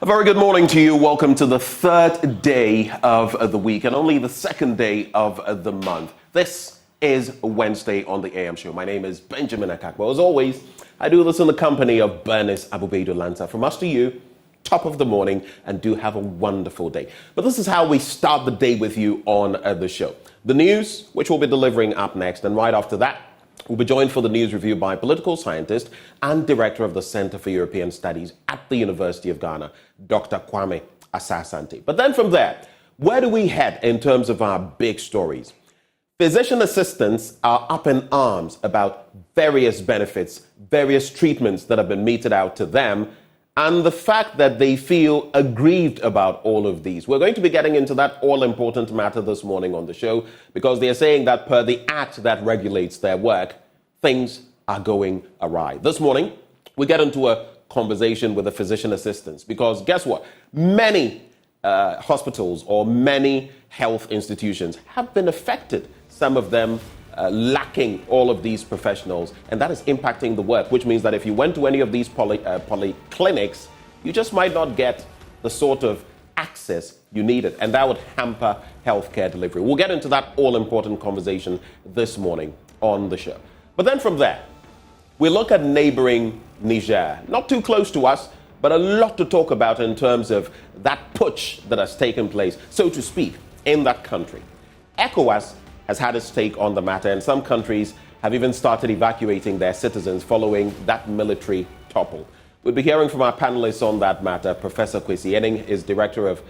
A very good morning to you. Welcome to the third day of the week and only the second day of the month. This is Wednesday on the AM show. My name is Benjamin Akakpo. As always, I do this in the company of Bernice Abubedu Lanta. From us to you, top of the morning, and do have a wonderful day. But this is how we start the day with you on the show. The news, which we'll be delivering up next, and right after that, we'll be joined for the news review by political scientist and director of the Center for European Studies at the University of Ghana, Dr. Kwame Asah-Asante. But then from there, where do we head in terms of our big stories? Physician assistants are up in arms about various benefits, various treatments that have been meted out to them, and the fact that they feel aggrieved about all of these. We're going to be getting into that all-important matter this morning on the show because they are saying that per the act that regulates their work, things are going awry. This morning, we get into a conversation with the physician assistants because guess what? Many hospitals or many health institutions have been affected. Some of them lacking all of these professionals, and that is impacting the work, which means that if you went to any of these polyclinics, you just might not get the sort of access you needed, and that would hamper healthcare delivery. We'll get into that all-important conversation this morning on the show. But then from there, we look at neighboring Niger, not too close to us, but a lot to talk about in terms of that putsch that has taken place, so to speak, in that country. ECOWAS has had its take on the matter, and some countries have even started evacuating their citizens following that military topple. We'll be hearing from our panelists on that matter. Professor Kwesi Enning is Director of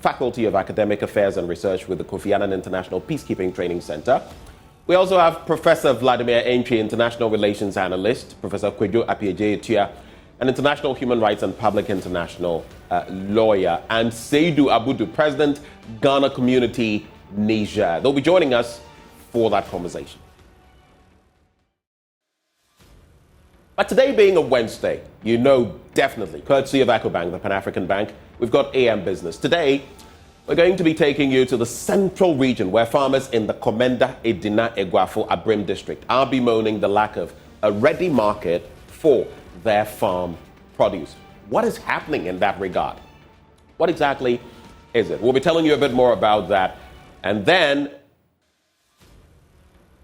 Faculty of Academic Affairs and Research with the Kofi Annan International Peacekeeping Training Center. We also have Professor Vladimir Entry, International Relations Analyst, Professor Kwejo Appiagyei-Etua, an International Human Rights and Public International lawyer, and Seydou Abudu, President, Ghana Community Niger. They'll be joining us for that conversation. But today being a Wednesday, you know definitely, courtesy of EcoBank, the Pan-African Bank, we've got AM Business. Today, we're going to be taking you to the central region where farmers in the Komenda, Edina, Eguafo, Abrim district are bemoaning the lack of a ready market for their farm produce. What is happening in that regard? What exactly is it? We'll be telling you a bit more about that. And then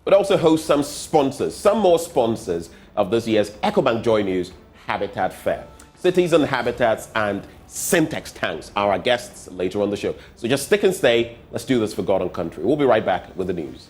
we'll also host some more sponsors of this year's EcoBank Joy News Habitat Fair. Cities and Habitats and Syntex Tanks are our guests later on the show. So just stick and stay. Let's do this for God and country. We'll be right back with the news.